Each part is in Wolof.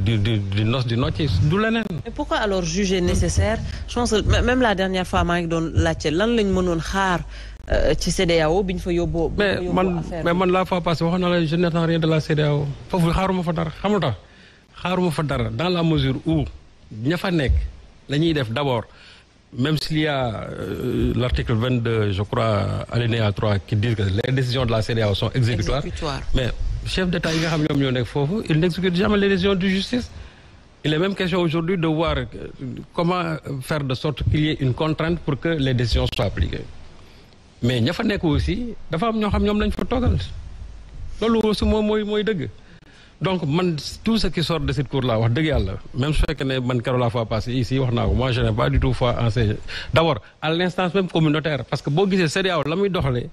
di nocci du leneen. mais pourquoi alors juger nécessaire je pense que même la dernière fois maa ngi doon laajte lan lañ mënoon xaar ci CEDEAO bi ñu fa yóbboo. mais man la fois passée wax na la je n'attends rien de la CEDEAO foofu xaaruma fa dara xam nga tax xaaruma fa dara dans la mesure où ña fa nekk la ñuy def d'abord même s'il y a l'article 22 je crois alinéa 3 qui dit que les décisions de la CEDEAO sont exécutoires. Mais chef d'État yi nga xam ñoom ñoo nekk foofu il n'exécute jamais les décisions de justice. Il est même question aujourd'hui de voir comment faire de sorte qu'il y ait une contrainte pour que les décisions soient appliquées. Mais ña fa nekk aussi dafa am ñoo xam ñoom lañ fa toogal loolu aussi mooy dëgg donc man tout ce qui sort de cette cour là wax dëgg yàlla même su fekkee ne man keroog la fois passée ici wax naa ko moi je n'ai pas du tout foi en ces d'abord à l'instance même communautaire parce que boo gisee CEDEAO la muy doxalee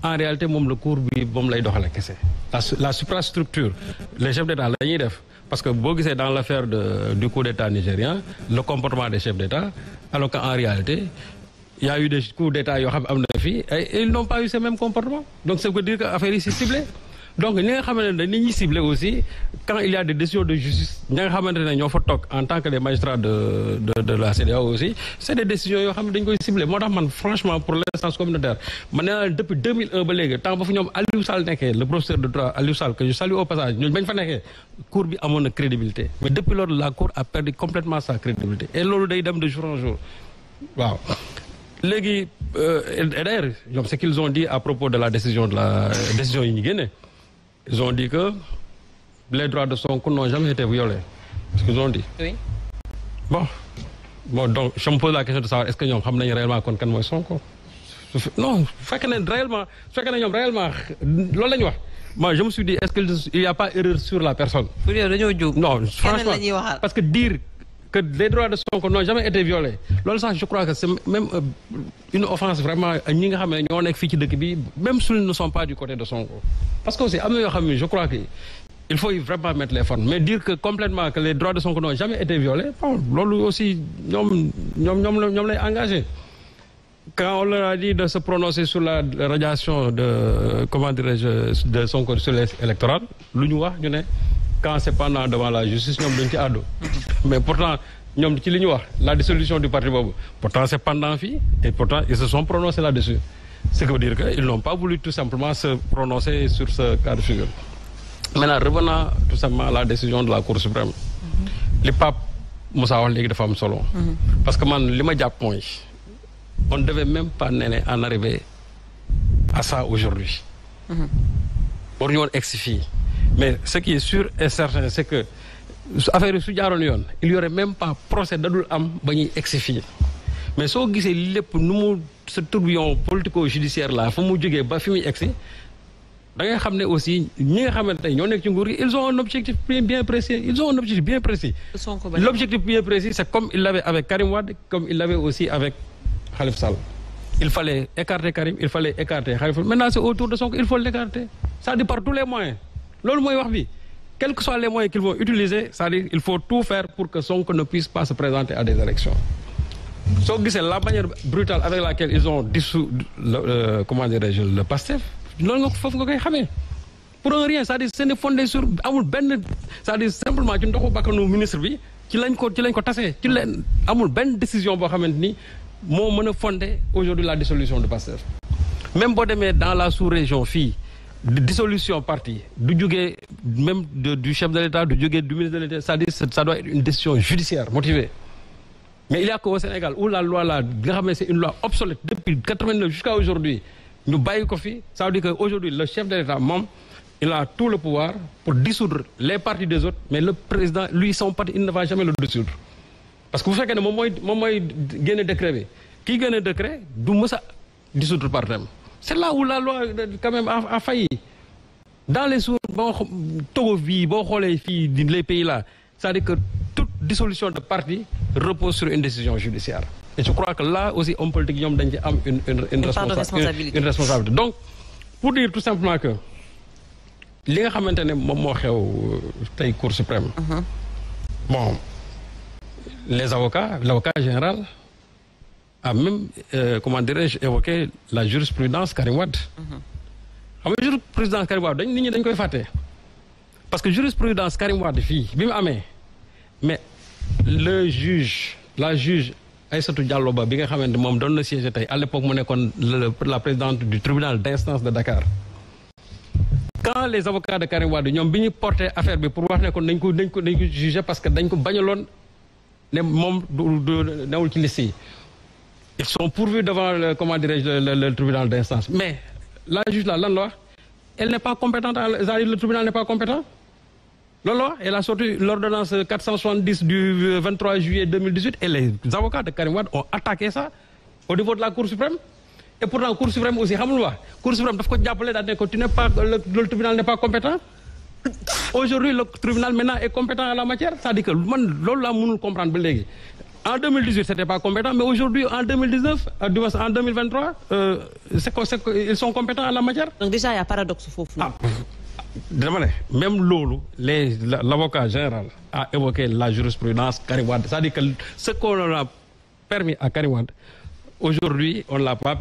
en réalité moom la cour bi moom lay doxalee kese la suprastructure les chefs d'État la ñuy def parce que boo gisee dans l'affaire du coup d'État nigérien le comportement des chefs d'État alors qu'en réalité il y a eu des coups d'État yoo xam am na fii et ils n'ont pas eu ce même comportement donc ça veut dire que affaire yi c'est ciblé donc ñi nga xamante ne ni ñuy ciblé aussi quand il y a des décisions de justice ñi nga xamante ne ñoo fa toog en tant que des magistrats de la CEDEAO aussi c'est des décisions yoo xam ne dañ koy ciblé moo tax man franchement pour l'instance communautaire man nee naa depuis 2001 ba léegi temps ba fu ñoom Aliou Sall nekkee le professeur de droit Aliou Sall que je salue au passage ñooñu bañ fa nekkee cour bi amoon na crédibilité mais depuis lors la cour a perdu complètement sa crédibilité et loolu day dem de jour en jour waaw léegi et d'ailleurs ñoom ce qu'ils ont dit à propos de la décision yi ñu génne ils ont dit que les droits de Sonko n'ont jamais été violés ce qu'ils ont dit. Oui. Bon donc je me pose la question de savoir est-ce que ñoom xam nañu réellement kon kan mooy Sonko non fekk ne réellement ñoom réellement loolu la ñu wax moi je me suis dit est-ce qu'il y a pas erreur sur la personne. pour yow dañoo jóg. Non franchement parce que dire que les droits de Sonko n'ont jamais été violés loolu sax je crois que c'est même une offense vraiment ñi nga xam ne ñoo nekk fii ci dëkk bi même s'ils ne sont pas du côté de Sonko parce que aussi am na yoo xam ne je crois que il faut vraiment mettre les formes mais dire que complètement que les droits de Sonko n'ont jamais été violés bon loolu aussi ñoom lay engagé quand on leur a dit de se prononcer sur la radiation de comment dirais-je de Sonko sur les électorales lu ñu wax ñu ne quand c'est pendant devant la justice ñoom dañ ci àddu mais pourtant ñoom ci li ñu wax la dissolution du parti boobu pourtant c'est pendant fii et pourtant ils se sont prononcés là-dessus ce qui veut dire que ils n'ont pas voulu tout simplement se prononcer sur ce cas de figure. Maintenant revenant tout simplement à la décision de la Cour suprême li Pape Moussa wax léegi dafa am solo parce que man li ma jàpp mooy on ne devait même pas en arriver à ça aujourd'hui war ñu woon egsi fii mais ce qui est sûr et certain c'est que affaire yi su jaaroon yoon il y aurait même pas procès dadul am ba ñuy egsi fii mais soo gisee lépp nu mu ce tourbillon politico-judiciaire là fa mu jógee ba fi muy egsi da ngay xam ne aussi ñi nga xamante ne ñoo nekk ci nguur gi ils ont un objectif bien précis l'objectif bien précis c'est comme il l'avait avec Karim Wade comme il l'avait aussi avec Khalifa Sall il fallait écarter Karim il fallait écarter Khalifa maintenant c'est autour de Sonko il faut l'écarter c'est-à-dire par tous les moyens loolu mooy wax bi quels que soient les moyens qu'ils vont utiliser c'est-à-dire il faut tout faire pour que Sonko ne puisse pas se présenter à des élections soo gisee la manière brutale avec laquelle ils ont dissous comment dirais-je le PASTEF loolu nga foofu nga koy xamee pour un rien c'est-à-dire ce n'est fondé sur amul benn c'est-à-dire simplement ci ndoxu bakkanu ministre bi ci lañ ko tasee ci leen amul benn décision boo xamante ni moo mën a fonder aujourd'hui la dissolution de PASTEF même boo demee dans la sous-région fii dissolution parti du jógee même du chef de l'État du jógee du ministre de l'État c'est-à-dire ça doit être une décision judiciaire motivée mais il y a qu'au Sénégal où la loi là nga xam ne c'est une loi obsolète depuis 89 jusqu'à aujourd'hui ñu bàyyi ko fi ça veut dire que aujourd'hui le chef de l'État moom il a tout le pouvoir pour dissoudre les partis des autres mais le président lui son parti il ne va jamais le dissoudre parce que bu fekkee ne moom mooy génne décret bi kii génne décret du mës a dissoudre partem c'est là où la loi quand même a failli dans les sous Togo bii boo xoolee fii les pays là c'est-à-dire que toute dissolution de parti repose sur une décision judiciaire et je crois que là aussi homme politique ñoom dañ ci am une responsabilité donc pour dire tout simplement que li nga xamante ne moom moo xew tey Cour suprême bon l'avocat général a même comment dirais-je évoqué la jurisprudence Karim Wade xam nga jurisprudence Karim Wade nit ñi dañ koy fàtte parce que jurisprudence Karim Wade fii bi mu amee mais la juge Aïssatou Diallo Ba bi nga xamante moom doon na siéger tey à l'époque mu nekkoon la présidente du tribunal d'instance de Dakar. Quand les avocats de Karim Wade ñoom bi ñu porté affaire bi pour wax ne kon dañ ko juger parce que dañ ko bañaloon ne moom du newul ci liste yi ils sont pourvus devant le tribunal d'instance mais la juge là lan la wax elle n'est pas compétente c'est-à-dire le tribunal n'est pas compétent loolu la wax elle a sorti l'ordonnance 470 du 23 juillet 2018 et les avocats de Karim Wade ont attaqué ça au niveau de la Cour suprême. Et pourtant Cour suprême aussi xamul wax Cour suprême daf ko jàppale daal ne ko le tribunal n'est pas compétent. Aujourd'hui le tribunal maintenant est compétent à la matière c'est-à-dire que man loolu laa mënul comprendre ba léegi. En 2018 c'était pas compétent mais aujourd'hui en 2019 en 2023 ils sont compétents à la matière. Donc déjà il y a paradoxe foofu. dama ne même loolu l'avocat général a évoqué la jurisprudence Karim Wade c'est-à-dire que ce qu'on a permis à Karim Wade aujourd'hui on l'a pas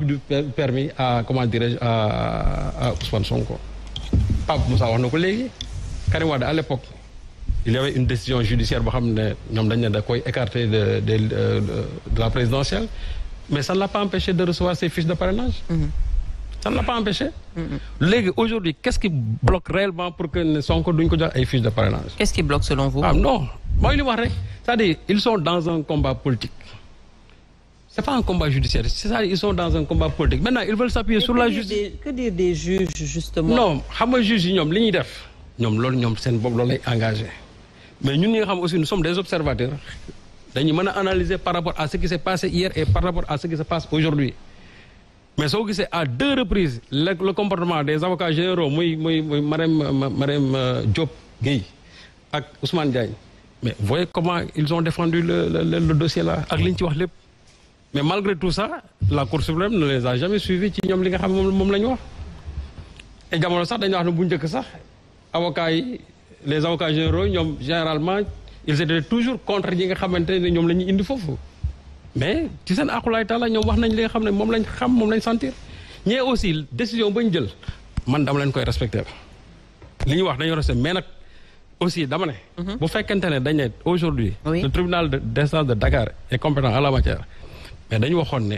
permis à comment dirais-je à Ousmane Sonko. Pape Moussa wax na ko léegi Karim Wade à l'époque il y avait une décision judiciaire boo xam ne ñoom dañ ne da koy écarter de la présidentielle mais ça ne l'a pas empêché de recevoir ses fiches de parrainage. Ça ne l'a pas empêché. Léegi aujourd'hui qu'est-ce qui bloque réellement pour que Sonko duñ ko jox ay fiches de parrainage. Qu'est-ce qui bloque selon vous? Non mooy li wax rek c'est-à-dire ils sont dans un combat politique. C'est pas un combat judiciaire, c'est-à-dire ils sont dans un combat politique. Maintenant ils veulent s'appuyer sur la justice. Que dire des juges justement? Non xam nga juges yi ñoom li ñuy def ñoom loolu ñoom seen bopp loolu lay engagé mais ñun ñi nga xam aussi nous sommes des observateurs dañuy mën a analyser par rapport à ce qui s'est passé hier et par rapport à ce qui se passe aujourd'hui. Mais soo gisee à 2 reprises le comportement des avocats généraux muy Marème Diop Gueye ak Ousmane Diagne mais vous voyez comment ils ont défendu le dossier là ak li ñu ci wax lépp. Mais malgré tout ça la Cour suprême ne les a jamais suivis ci ñoom li nga xam moom la ñu wax et jamono sax dañu wax ne bu njëkk sax avocats yi les avocats généraux ñoom généralement ils étaient toujours contre ñi nga xamante ne ñoom la ñuy indi foofu mais ci seen aqulaay taala ñoom wax nañ li nga xam ne moom lañ sentir ñee aussi décision ba ñu jël man dama leen koy respecter li ñu wax dañoo respecter mais nag aussi dama ne bu fekkente ne dañ ne aujourd'hui le tribunal d'instance de Dakar est compétent à la matière mais dañu waxoon ne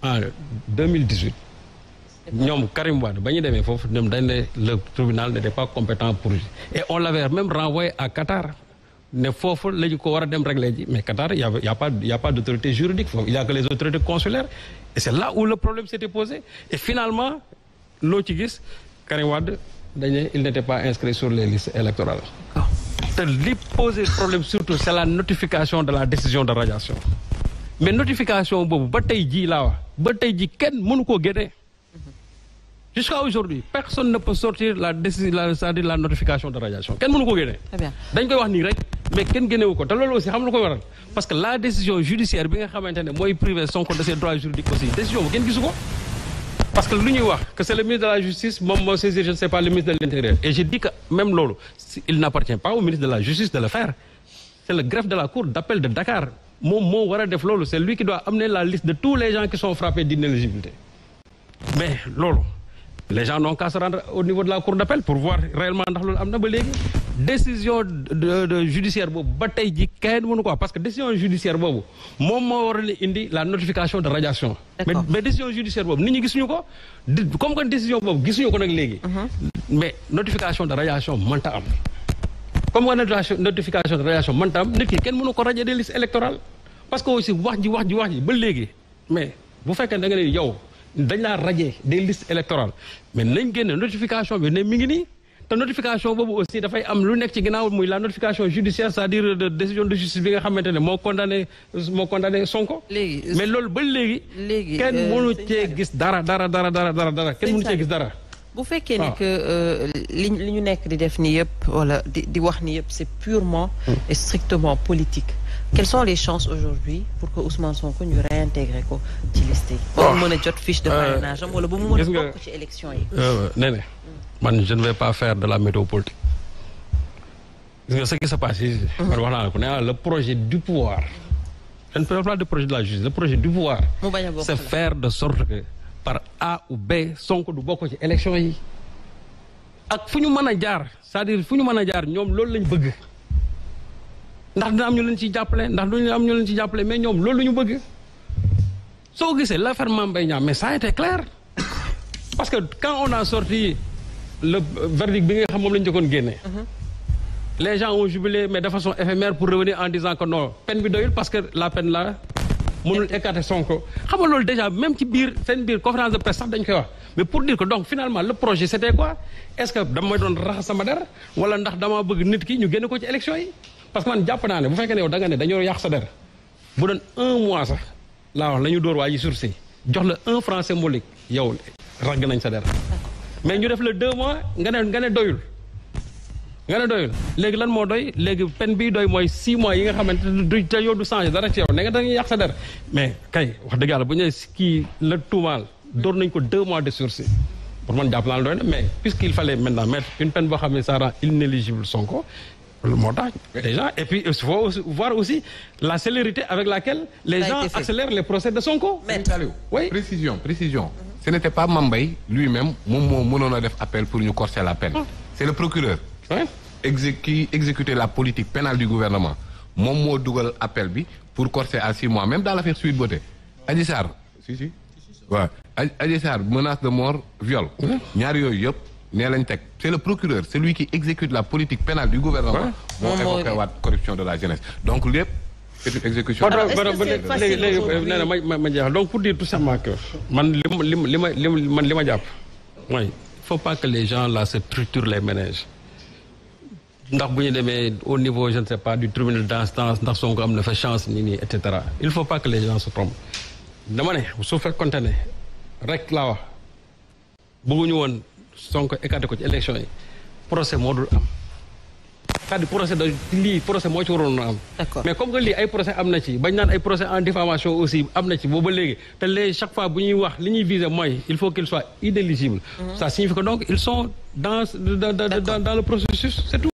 en 2018 ñoom Karim Wade ba ñu demee foofu ñoom dañ ne le tribunal n'était pas compétent pour et on l'avait même renvoyé à Qatar ne foofu la ñu ko war a dem régler ji mais Qatar y a pas d'autorité juridique foofu il y a que les autorités consulaires et c'est là où le problème s'était posé et finalement loo ci gis Karim Wade dañ ne il n'était pas inscrit sur les listes électorales te li posé problème surtout c'est la notification de la décision de radiation mais notification boobu ba tey jii laa wax ba tey jii kenn mënu koo génnee jusqu'à aujourd'hui personne ne peut sortir la décision c'est-à-dire la notification de radiation kenn mënu koo génnee. Très bien. dañ koy wax nii rek mais kenn génnewu ko te loolu aussi xam lu koy waral parce que la décision judiciaire bi nga xamante ne mooy privé Sonko de ses droits juridiques aussi décision bu kenn gisu ko parce que lu ñuy wax que c'est le ministre de la justice moom moo saisir je ne sais pas le ministre de l'intérieur et je dis que même loolu il n'appartient pas au ministre de la justice de le faire c'est le greffe de la cour d'appel de Dakar moom moo war a def loolu c'est lui qui doit amener la liste de tous les gens qui sont frappés d'inéligibilité mais loolu les gens n'ont qu'à se rendre au niveau de la cour d'appel pour voir réellement ndax loolu am na ba léegi décision de judiciaire boobu ba tey ji kenn mënu ko wax parce que décision judiciaire boobu moom moo war a indi la notification de radiation mais décision judiciaire boobu nit ñi gisuñu ko comme que décision boobu gisuñu ko nag léegi mais notification de radiation mënta am comme que notification de radiation mënta am nit ki kenn mënu ko radier des listes électorales parce que aussi wax ji ba léegi mais bu fekkee da nga ne yow dañ laa radier des listes électorales mais nañ génne notification bi ne mi ngi nii te notification boobu aussi dafay am lu nekk ci ginnaaw muy la notification judiciaire c'est-à-dire de décision de justice bi nga xamante ne moo condamné Sonko. mais loolu ba léegi. kenn mënu cee gis dara kenn mënu cee gis dara. bu fekkee ne que li ñu nekk di def nii yëpp wala di wax nii yëpp c'est purement et strictement politique. Quelles sont les chances aujourd'hui pour que Ousmane Sonko ñu réintégrer ko ci liste yi. ba mu mën a jot fiche de parrainage am wala ba mu mën a bokk ci élection yi. nee man je ne vais pas faire de la météo politique. gis nga ce qui se passe ici. man wax naa la ko nee naa le projet du pouvoir. je ne parle pas du projet de la justice le projet du pouvoir. c'est faire de sorte que par A ou B Sonko du bokk ci élection yi. ak fu ñu mën a jaar c'est-à-dire fu ñu mën a jaar ñoom loolu lañ bëgg. ndax dina am ñu leen ciy jàppale ndax duñu am ñu leen ciy jàppale mais ñoom loolu ñu bëgg soo gisee l'affaire Mame Mbaye Niang mais ça a été clair parce que quand on a sorti le verdict bi nga xam moom la ñu njëkkoon génne. Les gens ont jubilé mais de façon éphémère pour revenir en disant que non peine bi doyul parce que la peine là mënul écarter Sonko xam nga loolu déjà même ci biir seen biir conférence de presse sax dañ koy wax mais pour dire que donc finalement le projet c'était quoi est-ce que dama doon raxas sama der wala ndax damaa bëgg nit ki ñu génne ko ci élection yi parce que man jàpp naa ne bu fekkee ne yow da nga ne dañoo yàq sa der bu doon 1 mois sax laa wax la ñu dóor waa ji sursis jox la 1 franc symbolique yow ragg nañ sa der mais ñu def la 2 mois nga ne doyul léegi lan moo doy léegi peine bi doy mooy 6 mois yi nga xamante du te yow du changé dara ci yow ne nga dañuy yàq sa der mais kay wax dëgg yàlla bu ñu kii la tuumaal door nañ ko 2 mois de sursis pour man jàpp naa la doy na mais puisqu'il fallait maintenant mettre une peine boo xam ne ça rend inéligible Sonko moo tax déjà et puis il faut aussi voir aussi la célérité avec laquelle les gens accélèrent les procès de Sonko. Oui. Précision. Ce n'était pas Mame Mbaye lui-même moom moo mënoon a def appel pour ñu corser la peine. C'est le procureur. Qui exécutait la politique pénale du gouvernement moom moo dugal appel bi pour corser à 6 mois même dans l'affaire Sweet Beauté. Adji Sarr waaw Adji Sarr menace de mort viol. ñaar yooyu yëpp nee lañ teg c'est le procureur celui qui exécute la politique pénale du gouvernement. moo évoqué waat corruption de la jeunesse donc lépp c'est une exécution. léegi nee na ma jeexal donc pour dire tout simplement que man li ma jàpp mooy il faut pas que les gens là se triturent les méninges. ndax bu ñu demee au niveau je ne sais pas du tribunal d'instance ndax Sonko am na fa chance nii et cetera il faut pas que les gens se trompent dama ne su fekkoonte ne rek laa wax bëgguñu woon Sonko écarté ko ci élection yi procès moo dul am c'est-à-dire procès moo ci waroon am. mais comme que lii ay procès am na ci bañ naan ay procès en diffamation aussi am na ci booba léegi te chaque fois bu ñuy wax li ñuy viser mooy il faut qu'ils soient inéligibles. Ça signifie que donc ils sont dans le processus c'est tout.